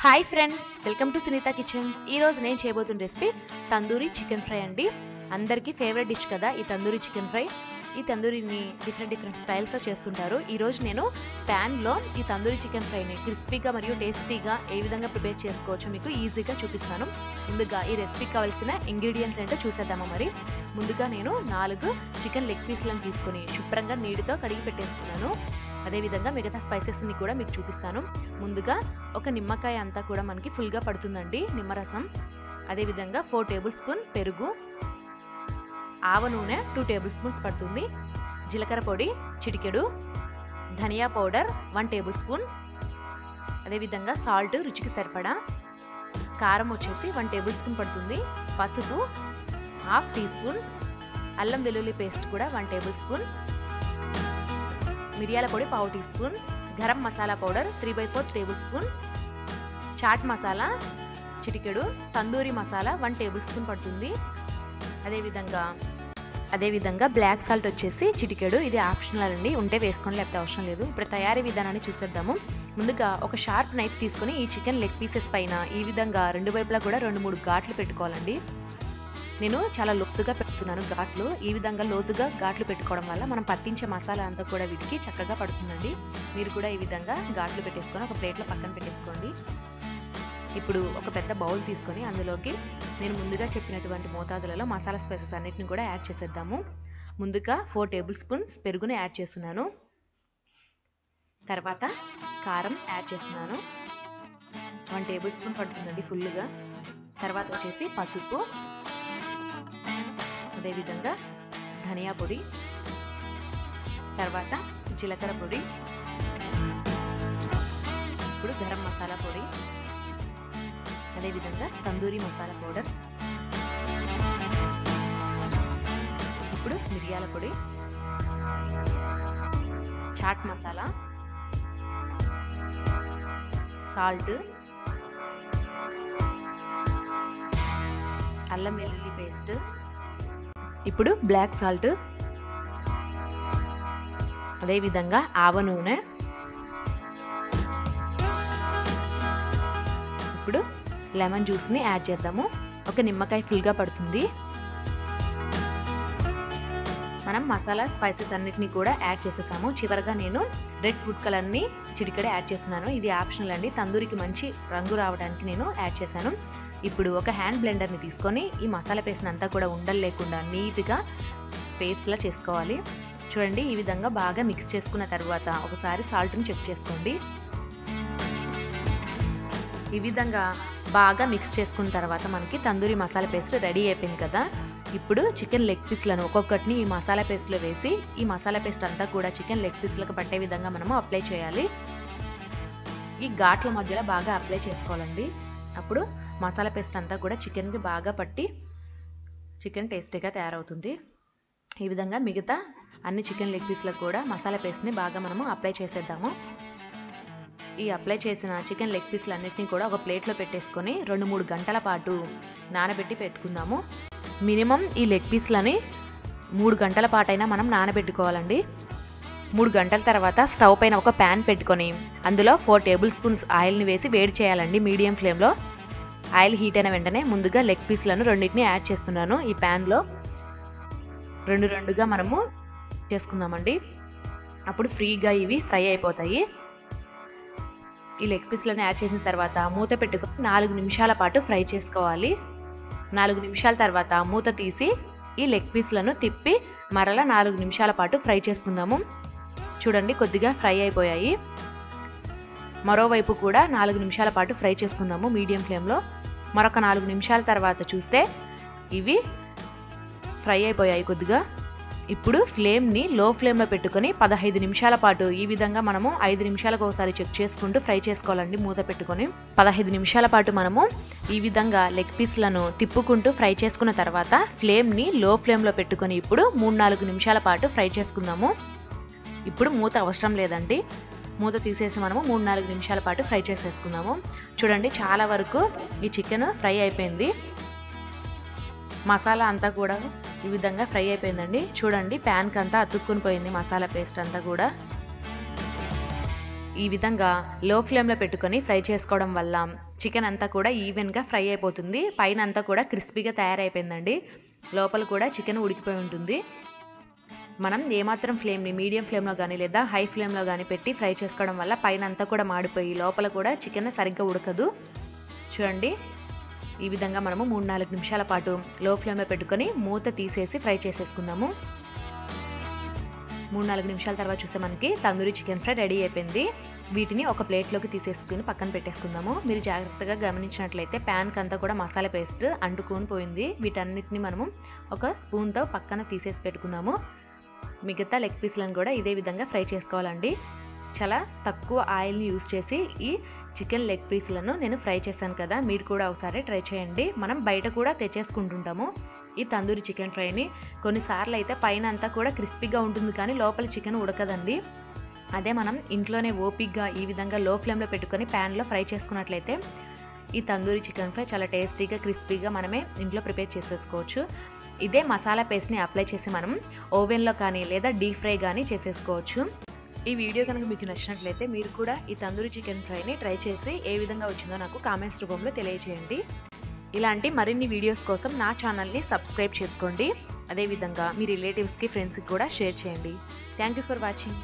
Hi friends, welcome to Sunitha kitchen. ఈరోజు నేను చేయబోతున్న రెసిపీ తందూరి చికెన్ ఫ్రై అండి. అందరికీ ఫేవరెట్ డిష్ కదా ఈ తందూరి చికెన్ ఫ్రై. ఈ తందూరిని డిఫరెంట్ స్టైల్స్లో చేస్తుంటారు. ఈరోజు నేను ప్యాన్లో ఈ తందూరి చికెన్ ఫ్రైని క్రిస్పీగా మరియు టేస్టీగా ఏ విధంగా ప్రిపేర్ చేసుకోవచ్చో మీకు ఈజీగా చూపిస్తాను. ముందుగా ఈ రెసిపీకి కావాల్సిన ఇంగ్రీడియంట్స్ ఏంటో చూసేద్దామా. మరి ముందుగా నేను 4 చికెన్ లెగ్ పీస్లను తీసుకొని శుభ్రంగా నీటితో కడిగి పెట్టేస్తున్నాను. అదేవిధంగా మిగతా స్పైసెస్ని కూడా మీకు చూపిస్తాను. ముందుగా ఒక నిమ్మకాయ అంతా కూడా మనకి ఫుల్గా పడుతుందండి నిమ్మరసం. అదేవిధంగా 4 టేబుల్ స్పూన్ పెరుగు, ఆవ నూనె 2 టేబుల్ స్పూన్స్ పడుతుంది, జీలకర్ర పొడి చిటికెడు, ధనియా పౌడర్ 1 టేబుల్ స్పూన్, అదేవిధంగా సాల్ట్ రుచికి సరిపడా, కారం వచ్చేసి 1 టేబుల్ స్పూన్ పడుతుంది, పసుపు 1/2 టీ స్పూన్, అల్లం వెల్లుల్లి పేస్ట్ కూడా 1 టేబుల్ స్పూన్, మిరియాల పొడి 1/2 teaspoon, garam masala powder 3/4 tablespoon, chaat masala చిటికెడు, తందూరి మసాలా 1 టేబుల్ స్పూన్ పడుతుంది. అదేవిధంగా బ్లాక్ సాల్ట్ వచ్చేసి చిటికెడు. ఇది ఆప్షనల్ అండి, ఉంటే వేసుకోండి లేకపోతే అవసరం లేదు. ఇప్పుడు తయారీ విధానాన్ని చూసేద్దాము. ముందుగా ఒక షార్ప్ నైఫ్ తీసుకొని ఈ చికెన్ లెగ్ పీసెస్ పైన ఈ విధంగా 2 వైపులా కూడా 2-3 ఘాట్లు పెట్టుకోవాలండి. నేను చాలా లోతుగా పెడుతున్నాను ఘాట్లు. ఈ విధంగా లోతుగా ఘాట్లు పెట్టుకోవడం వల్ల మనం పట్టించే మసాలా అంతా కూడా వీటికి చక్కగా పడుతుందండి. మీరు కూడా ఈ విధంగా ఘాట్లు పెట్టేసుకొని ఒక ప్లేట్లో పక్కన పెట్టేసుకోండి. ఇప్పుడు ఒక పెద్ద బౌల్ తీసుకొని అందులోకి నేను ముందుగా చెప్పినటువంటి మోతాదులలో మసాలా స్పైసెస్ అన్నిటిని కూడా యాడ్ చేసేద్దాము. ముందుగా 4 టేబుల్ స్పూన్స్ పెరుగుని యాడ్ చేస్తున్నాను. తర్వాత కారం యాడ్ చేస్తున్నాను, 1 టేబుల్ స్పూన్ పడుతుందండి ఫుల్గా. తర్వాత వచ్చేసి పసుపు, అదేవిధంగా ధనియా పొడి, తర్వాత జీలకర్ర పొడి, ఇప్పుడు గరం మసాలా పొడి, అదేవిధంగా తందూరి మసాలా పౌడర్, ఇప్పుడు మిరియాల పొడి, చాట్ మసాలా, సాల్ట్, అల్లం వెల్లుల్లి పేస్ట్, ఇప్పుడు బ్లాక్ సాల్ట్, అదేవిధంగా ఆవ నూనె, ఇప్పుడు లెమన్ జ్యూస్ని యాడ్ చేద్దాము. ఒక నిమ్మకాయ ఫుల్గా పడుతుంది. మనం మసాలా స్పైసెస్ అన్నిటినీ కూడా యాడ్ చేసేసాము. చివరిగా నేను రెడ్ ఫుడ్ కలర్ని చిటికెడ యాడ్ చేస్తున్నాను. ఇది ఆప్షనల్ అండి, తందూరికి మంచి రంగు రావడానికి నేను యాడ్ చేశాను. ఇప్పుడు ఒక హ్యాండ్ బ్లెండర్ని తీసుకొని ఈ మసాలా పేస్ట్ని అంతా కూడా ఉండలు లేకుండా నీట్గా పేస్ట్లా చేసుకోవాలి. చూడండి, ఈ విధంగా బాగా మిక్స్ చేసుకున్న తర్వాత ఒకసారి సాల్ట్ని చెక్ చేసుకోండి. ఈ విధంగా బాగా మిక్స్ చేసుకున్న తర్వాత మనకి తందూరి మసాలా పేస్ట్ రెడీ అయిపోయింది కదా. ఇప్పుడు చికెన్ లెగ్ పీస్లను ఒక్కొక్కటిని ఈ మసాలా పేస్ట్లో వేసి ఈ మసాలా పేస్ట్ అంతా కూడా చికెన్ లెగ్ పీస్లకు పట్టే విధంగా మనము అప్లై చేయాలి. ఈ ఘాట్ల మధ్యలో బాగా అప్లై చేసుకోవాలండి. అప్పుడు మసాలా పేస్ట్ అంతా కూడా చికెన్కి బాగా పట్టి చికెన్ టేస్టీగా తయారవుతుంది. ఈ విధంగా మిగతా అన్ని చికెన్ లెగ్ పీస్లకు కూడా మసాలా పేస్ట్ని బాగా మనము అప్లై చేసేద్దాము. ఈ అప్లై చేసిన చికెన్ లెగ్ పీస్లు అన్నిటినీ కూడా ఒక ప్లేట్లో పెట్టేసుకొని 2-3 గంటల పాటు నానబెట్టి పెట్టుకుందాము. మినిమం ఈ లెగ్ పీస్లని 3 గంటల పాటైనా మనం నానబెట్టుకోవాలండి. 3 గంటల తర్వాత స్టవ్ పైన ఒక ప్యాన్ పెట్టుకొని అందులో 4 టేబుల్ స్పూన్స్ ఆయిల్ని వేసి వేడి చేయాలండి మీడియం ఫ్లేమ్లో. ఆయిల్ హీట్ అయిన వెంటనే ముందుగా లెగ్ పీస్లను రెండింటిని యాడ్ చేస్తున్నాను. ఈ ప్యాన్లో 2-2గా మనము చేసుకుందామండి. అప్పుడు ఫ్రీగా ఇవి ఫ్రై అయిపోతాయి. ఈ లెగ్ పీస్లను యాడ్ చేసిన తర్వాత మూత పెట్టుకొని 4 నిమిషాల పాటు ఫ్రై చేసుకోవాలి. 4 నిమిషాల తర్వాత మూత తీసి ఈ లెగ్ పీస్లను తిప్పి మరలా 4 నిమిషాల పాటు ఫ్రై చేసుకుందాము. చూడండి, కొద్దిగా ఫ్రై అయిపోయాయి. మరోవైపు కూడా 4 నిమిషాల పాటు ఫ్రై చేసుకుందాము మీడియం ఫ్లేమ్లో. మరొక 4 నిమిషాల తర్వాత చూస్తే ఇవి ఫ్రై అయిపోయాయి కొద్దిగా. ఇప్పుడు ఫ్లేమ్ని లో ఫ్లేమ్లో పెట్టుకొని 15 నిమిషాల పాటు ఈ విధంగా మనము 5 నిమిషాలకు ఒకసారి చెక్ చేసుకుంటూ ఫ్రై చేసుకోవాలండి. మూత పెట్టుకొని 15 నిమిషాల పాటు మనము ఈ విధంగా లెగ్ పీస్లను తిప్పుకుంటూ ఫ్రై చేసుకున్న తర్వాత ఫ్లేమ్ని లో ఫ్లేమ్లో పెట్టుకొని ఇప్పుడు 3-4 నిమిషాల పాటు ఫ్రై చేసుకుందాము. ఇప్పుడు మూత అవసరం లేదండి, మూత తీసేసి మనము 3-4 నిమిషాల పాటు ఫ్రై చేసేసుకుందాము. చూడండి, చాలా వరకు ఈ చికెన్ ఫ్రై అయిపోయింది. మసాలా అంతా కూడా ఈ విధంగా ఫ్రై అయిపోయిందండి. చూడండి, ప్యాన్కి అంతా అతుక్కుని పోయింది మసాలా పేస్ట్ అంతా కూడా. ఈ విధంగా లో ఫ్లేమ్లో పెట్టుకొని ఫ్రై చేసుకోవడం వల్ల చికెన్ అంతా కూడా ఈవెన్గా ఫ్రై అయిపోతుంది. పైన అంతా కూడా క్రిస్పీగా తయారైపోయిందండి. లోపల కూడా చికెన్ ఉడికిపోయి ఉంటుంది. మనం ఏమాత్రం ఫ్లేమ్ని మీడియం ఫ్లేమ్లో కానీ లేదా హై ఫ్లేమ్లో కానీ పెట్టి ఫ్రై చేసుకోవడం వల్ల పైన అంతా కూడా మాడిపోయి లోపల కూడా చికెన్ సరిగ్గా ఉడకదు. చూడండి, ఈ విధంగా మనము 3-4 నిమిషాల పాటు లో ఫ్లేమ్లో పెట్టుకొని మూత తీసేసి ఫ్రై చేసేసుకుందాము. 3-4 నిమిషాల తర్వాత చూస్తే మనకి తందూరి చికెన్ ఫ్రై రెడీ అయిపోయింది. వీటిని ఒక ప్లేట్లోకి తీసేసుకుని పక్కన పెట్టేసుకుందాము. మీరు జాగ్రత్తగా గమనించినట్లయితే ప్యాన్కి అంతా కూడా మసాలా పేస్ట్ అంటుకొని పోయింది. వీటన్నిటిని మనము ఒక స్పూన్తో పక్కన తీసేసి పెట్టుకుందాము. మిగతా లెగ్ పీస్లను కూడా ఇదే విధంగా ఫ్రై చేసుకోవాలండి. చాలా తక్కువ ఆయిల్ని యూస్ చేసి ఈ చికెన్ లెగ్ పీస్లను నేను ఫ్రై చేశాను కదా, మీరు కూడా ఒకసారి ట్రై చేయండి. మనం బయట కూడా తెచ్చేసుకుంటుంటాము ఈ తందూరి చికెన్ ఫ్రైని. కొన్నిసార్లు అయితే పైన అంతా కూడా క్రిస్పీగా ఉంటుంది కానీ లోపల చికెన్ ఉడకదండి. అదే మనం ఇంట్లోనే ఓపిక్గా ఈ విధంగా లో ఫ్లేమ్లో పెట్టుకొని ప్యాన్లో ఫ్రై చేసుకున్నట్లయితే ఈ తందూరి చికెన్ ఫ్రై చాలా టేస్టీగా క్రిస్పీగా మనమే ఇంట్లో ప్రిపేర్ చేసేసుకోవచ్చు. ఇదే మసాలా పేస్ట్ని అప్లై చేసి మనం ఓవెన్లో కానీ లేదా డీప్ ఫ్రై కానీ చేసేసుకోవచ్చు. ఈ వీడియో కనుక మీకు నచ్చినట్లయితే మీరు కూడా ఈ తందూరి చికెన్ ఫ్రైని ట్రై చేసి ఏ విధంగా వచ్చిందో నాకు కామెంట్స్ రూపంలో తెలియజేయండి. ఇలాంటి మరిన్ని వీడియోస్ కోసం నా ఛానల్ని సబ్స్క్రైబ్ చేసుకోండి. అదేవిధంగా మీ రిలేటివ్స్కి ఫ్రెండ్స్కి కూడా షేర్ చేయండి. Thank you for watching.